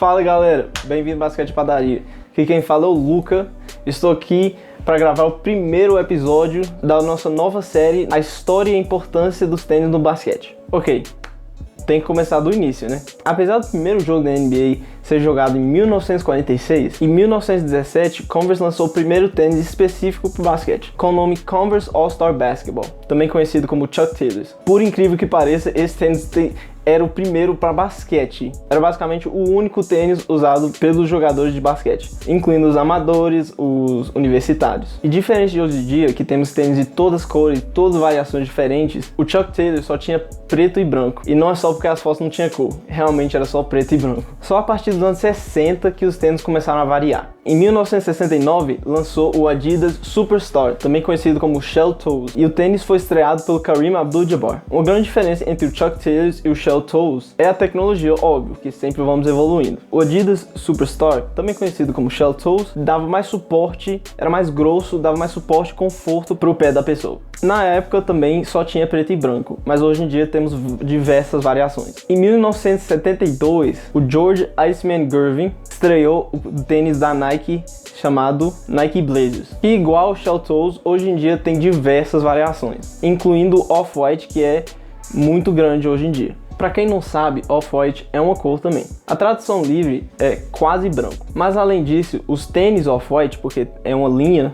Fala galera, bem-vindo ao Basquete Padaria. Aqui quem fala é o Luca. Estou aqui para gravar o primeiro episódio da nossa nova série, A História e a Importância dos Tênis no Basquete. Ok, tem que começar do início, né? Apesar do primeiro jogo da NBA ser jogado em 1946, em 1917 Converse lançou o primeiro tênis específico para o basquete, com o nome Converse All-Star Basketball, também conhecido como Chuck Taylors. Por incrível que pareça, esse tênis era o primeiro para basquete. Era basicamente o único tênis usado pelos jogadores de basquete, incluindo os amadores, os universitários. E diferente de hoje em dia, que temos tênis de todas as cores, todas as variações diferentes, o Chuck Taylor só tinha preto e branco. E não é só porque as fotos não tinham cor, realmente era só preto e branco. Só a partir dos anos 60 que os tênis começaram a variar. Em 1969, lançou o Adidas Superstar, também conhecido como Shell Toes, e o tênis foi estreado pelo Kareem Abdul-Jabbar. Uma grande diferença entre o Chuck Taylor e o Shell Toes é a tecnologia, óbvio, que sempre vamos evoluindo. O Adidas Superstar, também conhecido como Shell Toes, dava mais suporte, era mais grosso, dava mais suporte e conforto para o pé da pessoa. Na época também só tinha preto e branco, mas hoje em dia temos diversas variações. Em 1972, o George Iceman Gervin estreou o tênis da Nike chamado Nike Blazers, que igual ao Shell Toes, hoje em dia tem diversas variações, incluindo o Off-White, que é muito grande hoje em dia. Para quem não sabe, Off-White é uma cor também. A tradução livre é quase branco, mas além disso, os tênis Off-White, porque é uma linha,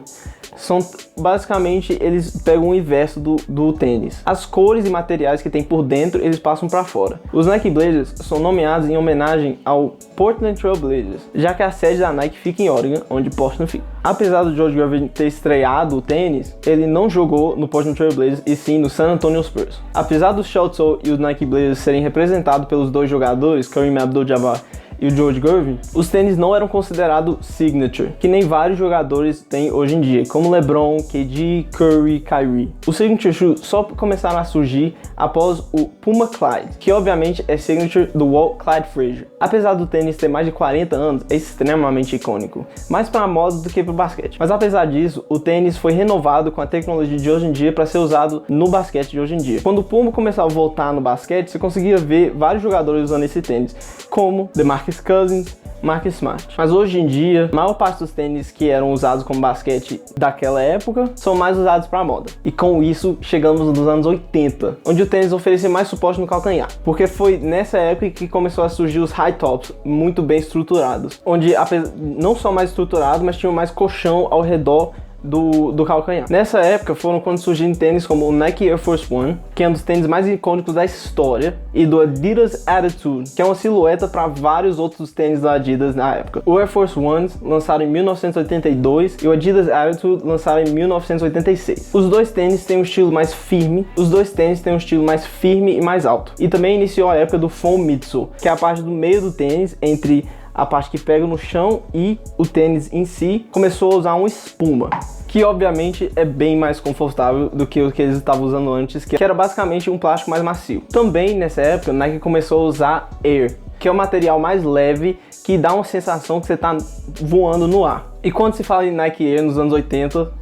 são basicamente, eles pegam o inverso do tênis. As cores e materiais que tem por dentro, eles passam para fora. Os Nike Blazers são nomeados em homenagem ao Portland Trail Blazers, já que a sede da Nike fica em Oregon, onde Portland fica. Apesar do George Gervin ter estreado o tênis, ele não jogou no Portland Trail Blazers e sim no San Antonio Spurs. Apesar do Shell Toe e o Nike Blazers serem representados pelos dois jogadores, Kareem Abdul-Jabbar e o George Gervin, os tênis não eram considerados signature, que nem vários jogadores têm hoje em dia, como LeBron, KD, Curry, Kyrie. Os signature shoes só começaram a surgir após o Puma Clyde, que obviamente é signature do Walt Clyde Frazier. Apesar do tênis ter mais de 40 anos, é extremamente icônico, mais para a moda do que para o basquete. Mas apesar disso, o tênis foi renovado com a tecnologia de hoje em dia para ser usado no basquete de hoje em dia. Quando o Puma começou a voltar no basquete, você conseguia ver vários jogadores usando esse tênis, como DeMarcus Cousins, Marcus Smart. Mas hoje em dia, a maior parte dos tênis que eram usados como basquete daquela época são mais usados para moda. E com isso, chegamos nos anos 80, onde o tênis oferecia mais suporte no calcanhar. Porque foi nessa época que começou a surgir os high tops, muito bem estruturados. Onde não só mais estruturados, mas tinham mais colchão ao redor do calcanhar. Nessa época foram quando surgiram tênis como o Nike Air Force One, que é um dos tênis mais icônicos da história, e do Adidas Attitude, que é uma silhueta para vários outros tênis da Adidas na época. O Air Force One lançaram em 1982 e o Adidas Attitude lançaram em 1986. Os dois tênis têm um estilo mais firme, e mais alto. E também iniciou a época do foam midsole, que é a parte do meio do tênis entre a parte que pega no chão e o tênis em si começou a usar uma espuma, que obviamente é bem mais confortável do que o que eles estavam usando antes, que era basicamente um plástico mais macio. Também nessa época, a Nike começou a usar Air, que é o material mais leve, que dá uma sensação que você está voando no ar. E quando se fala em Nike Air nos anos 80,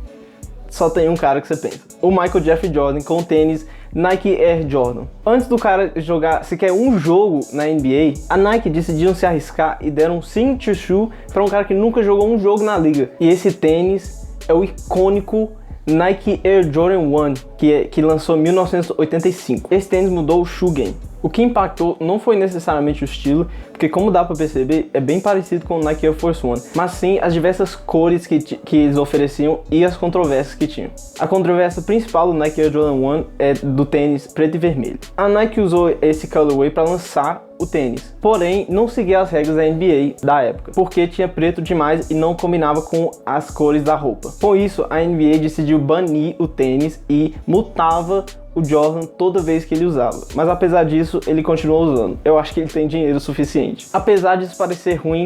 só tem um cara que você pensa: o Michael Jeffrey Jordan com o tênis Nike Air Jordan. Antes do cara jogar sequer um jogo na NBA, a Nike decidiram se arriscar e deram um signature shoe para um cara que nunca jogou um jogo na liga. E esse tênis é o icônico Nike Air Jordan 1, que lançou em 1985. Esse tênis mudou o shoe game. O que impactou não foi necessariamente o estilo, porque como dá para perceber, é bem parecido com o Nike Air Force One, mas sim as diversas cores que eles ofereciam e as controvérsias que tinham. A controvérsia principal do Nike Air Jordan 1 é do tênis preto e vermelho. A Nike usou esse colorway para lançar o tênis, porém não seguia as regras da NBA da época, porque tinha preto demais e não combinava com as cores da roupa. Com isso, a NBA decidiu banir o tênis e multava o Jordan toda vez que ele usava. Mas apesar disso, ele continuou usando. Eu acho que ele tem dinheiro suficiente. Apesar disso parecer ruim,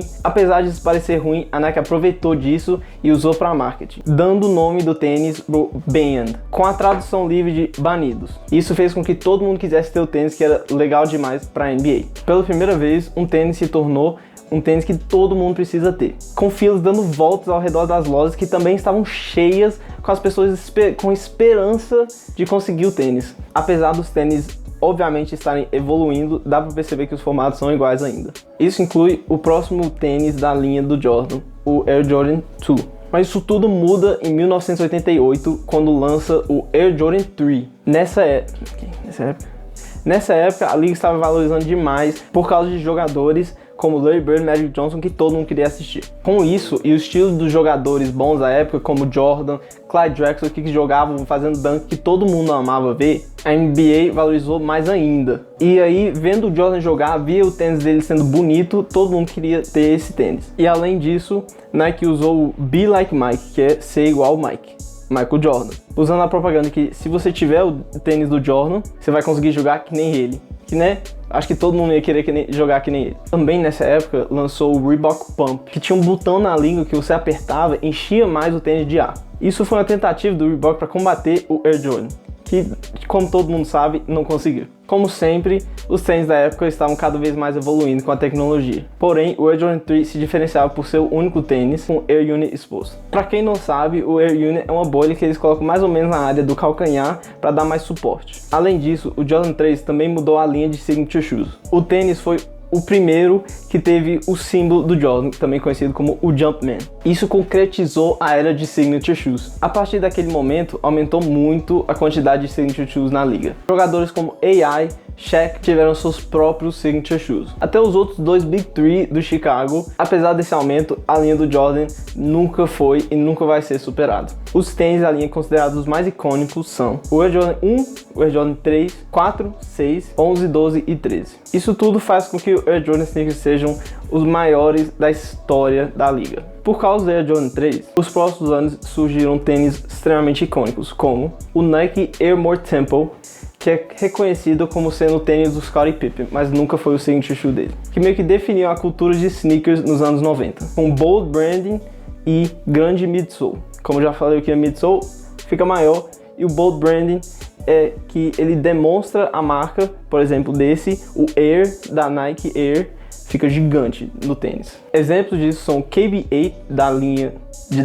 a Nike aproveitou disso e usou para marketing, dando o nome do tênis pro Banned, com a tradução livre de banidos. Isso fez com que todo mundo quisesse ter o tênis, que era legal demais para NBA. Pela primeira vez, um tênis se tornou um tênis que todo mundo precisa ter, com filas dando voltas ao redor das lojas que também estavam cheias, com as pessoas com esperança de conseguir o tênis. Apesar dos tênis obviamente estarem evoluindo, dá para perceber que os formatos são iguais ainda. Isso inclui o próximo tênis da linha do Jordan, o Air Jordan 2. Mas isso tudo muda em 1988, quando lança o Air Jordan 3. Nessa época, a liga estava valorizando demais por causa de jogadores como Larry Bird e Magic Johnson, que todo mundo queria assistir. Com isso, e o estilo dos jogadores bons da época, como Jordan, Clyde Drexler, que jogavam fazendo dunk, que todo mundo amava ver, a NBA valorizou mais ainda. E aí, vendo o Jordan jogar, via o tênis dele sendo bonito, todo mundo queria ter esse tênis. E além disso, Nike usou o Be Like Mike, que é ser igual ao Mike. Michael Jordan, usando a propaganda que se você tiver o tênis do Jordan, você vai conseguir jogar que nem ele. Que, né? Acho que todo mundo ia querer jogar que nem ele. Também nessa época lançou o Reebok Pump, que tinha um botão na língua que você apertava e enchia mais o tênis de ar. Isso foi uma tentativa do Reebok para combater o Air Jordan, que, como todo mundo sabe, não conseguiu. Como sempre, os tênis da época estavam cada vez mais evoluindo com a tecnologia. Porém, o Air Jordan 3 se diferenciava por ser o único tênis com Air Unit exposto. Para quem não sabe, o Air Unit é uma bolha que eles colocam mais ou menos na área do calcanhar para dar mais suporte. Além disso, o Jordan 3 também mudou a linha de signature shoes. O tênis foi o primeiro que teve o símbolo do Jordan, também conhecido como o Jumpman. Isso concretizou a era de signature shoes. A partir daquele momento, aumentou muito a quantidade de signature shoes na liga. Jogadores como AI, Shaq tiveram seus próprios signature shoes. Até os outros dois Big Three do Chicago, apesar desse aumento, a linha do Jordan nunca foi e nunca vai ser superada. Os tênis da linha considerados os mais icônicos são o Air Jordan 1, o Air Jordan 3, 4, 6, 11, 12 e 13. Isso tudo faz com que o Air Jordan sneakers sejam os maiores da história da liga. Por causa do Air Jordan 3, nos próximos anos surgiram tênis extremamente icônicos, como o Nike Air More Tempo, que é reconhecido como sendo o tênis do Scottie Pippen, mas nunca foi o signature shoe dele, que meio que definiu a cultura de sneakers nos anos 90, com bold branding e grande midsole. Como já falei aqui, a midsole fica maior e o bold branding é que ele demonstra a marca, por exemplo, desse, o Air da Nike Air, fica gigante no tênis. Exemplos disso são o KB8 da linha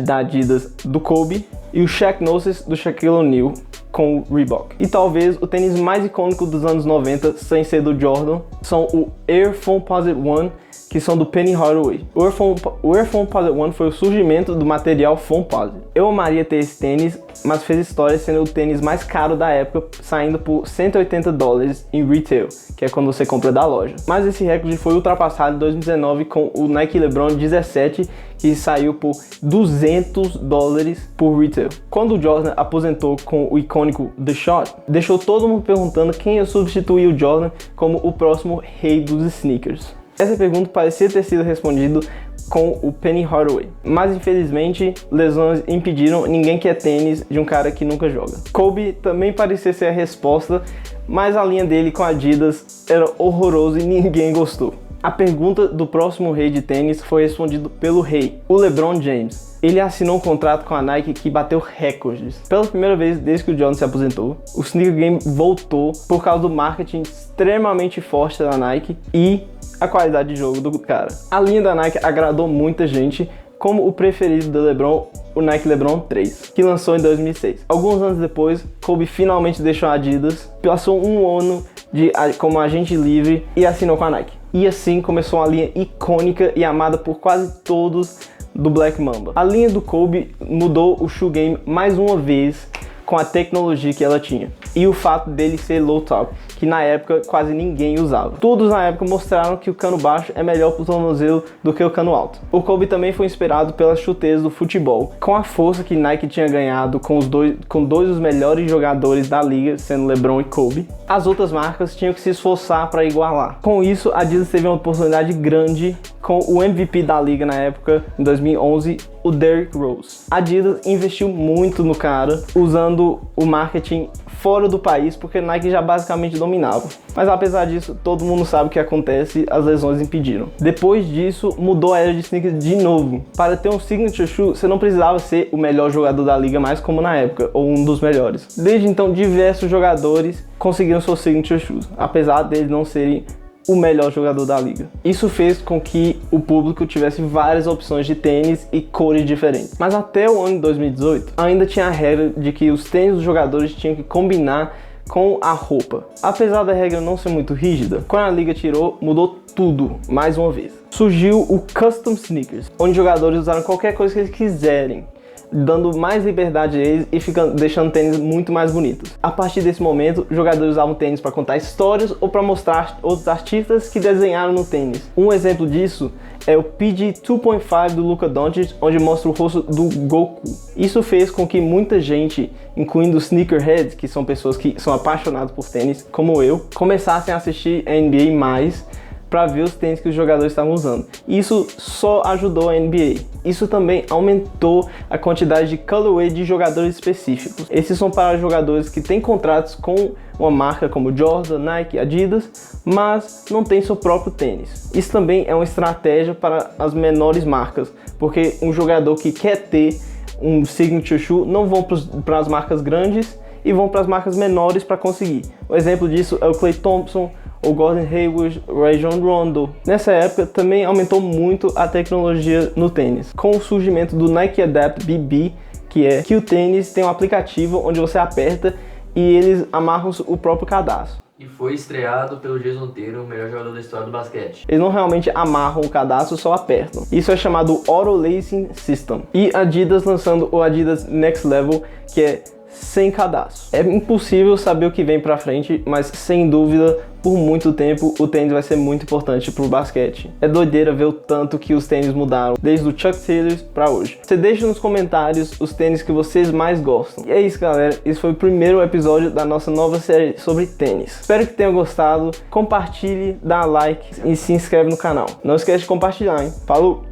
da Adidas do Kobe e o Shaq Gnosis do Shaquille O'Neal com o Reebok. E talvez o tênis mais icônico dos anos 90, sem ser do Jordan, são o Air Foamposite One, que são do Penny Hardaway. O Air Foamposite One foi o surgimento do material Foamposite. Eu amaria ter esse tênis, mas fez história sendo o tênis mais caro da época, saindo por $180 em retail, que é quando você compra da loja. Mas esse recorde foi ultrapassado em 2019 com o Nike LeBron 17, que saiu por $200 por retail. Quando o Jordan aposentou com o icônico The Shot, deixou todo mundo perguntando quem ia substituir o Jordan como o próximo rei dos sneakers. Essa pergunta parecia ter sido respondida com o Penny Hardaway, mas infelizmente lesões impediram. Ninguém quer tênis de um cara que nunca joga. Kobe também parecia ser a resposta, mas a linha dele com a Adidas era horroroso e ninguém gostou. A pergunta do próximo rei de tênis foi respondida pelo rei, o LeBron James. Ele assinou um contrato com a Nike que bateu recordes. Pela primeira vez desde que o Jordan se aposentou, o sneaker game voltou por causa do marketing extremamente forte da Nike e a qualidade de jogo do cara. A linha da Nike agradou muita gente, como o preferido do LeBron, o Nike LeBron 3, que lançou em 2006. Alguns anos depois, Kobe finalmente deixou a Adidas, passou um ano como agente livre e assinou com a Nike. E assim começou uma linha icônica e amada por quase todos do Black Mamba. A linha do Kobe mudou o shoe game mais uma vez com a tecnologia que ela tinha e o fato dele ser low top, que na época quase ninguém usava. Todos na época mostraram que o cano baixo é melhor para o tornozelo do que o cano alto. O Kobe também foi inspirado pelas chuteiras do futebol, com a força que Nike tinha ganhado com dois dos melhores jogadores da liga, sendo LeBron e Kobe. As outras marcas tinham que se esforçar para igualar. Com isso, a Adidas teve uma oportunidade grande com o MVP da liga na época, em 2011, o Derrick Rose. A Adidas investiu muito no cara, usando o marketing fora do país, porque a Nike já basicamente dominava. Mas apesar disso, todo mundo sabe o que acontece, as lesões impediram. Depois disso, mudou a era de sneakers de novo. Para ter um signature shoe, você não precisava ser o melhor jogador da liga mais como na época, ou um dos melhores. Desde então, diversos jogadores conseguiram seus signature shoes, apesar deles não serem o melhor jogador da liga. Isso fez com que o público tivesse várias opções de tênis e cores diferentes. Mas até o ano de 2018, ainda tinha a regra de que os tênis dos jogadores tinham que combinar com a roupa. Apesar da regra não ser muito rígida, quando a liga tirou, mudou tudo mais uma vez. Surgiu o Custom Sneakers, onde jogadores usaram qualquer coisa que eles quiserem, dando mais liberdade a eles e deixando tênis muito mais bonitos. A partir desse momento, jogadores usavam tênis para contar histórias ou para mostrar outros artistas que desenharam no tênis. Um exemplo disso é o PG 2.5 do Luka Doncic, onde mostra o rosto do Goku. Isso fez com que muita gente, incluindo sneakerheads, que são pessoas que são apaixonadas por tênis, como eu, começassem a assistir a NBA mais para ver os tênis que os jogadores estavam usando. Isso só ajudou a NBA. Isso também aumentou a quantidade de colorway de jogadores específicos. Esses são para jogadores que têm contratos com uma marca como Jordan, Nike, Adidas, mas não tem seu próprio tênis. Isso também é uma estratégia para as menores marcas, porque um jogador que quer ter um signature shoe não vão para as marcas grandes e vão para as marcas menores para conseguir. O exemplo disso é o Klay Thompson, o Gordon Hayward, o Rajon Rondo. Nessa época também aumentou muito a tecnologia no tênis, com o surgimento do Nike Adapt BB, que o tênis tem um aplicativo onde você aperta e eles amarram o próprio cadastro. E foi estreado pelo Jason Tatum, o melhor jogador da história do basquete. Eles não realmente amarram o cadastro, só apertam. Isso é chamado Auto Lacing System. E a Adidas lançando o Adidas Next Level, que é sem cadastro. É impossível saber o que vem pra frente, mas sem dúvida, por muito tempo, o tênis vai ser muito importante pro basquete. É doideira ver o tanto que os tênis mudaram, desde o Chuck Taylor pra hoje. Você deixa nos comentários os tênis que vocês mais gostam. E é isso, galera. Esse foi o primeiro episódio da nossa nova série sobre tênis. Espero que tenham gostado. Compartilhe, dá like e se inscreve no canal. Não esquece de compartilhar, hein? Falou!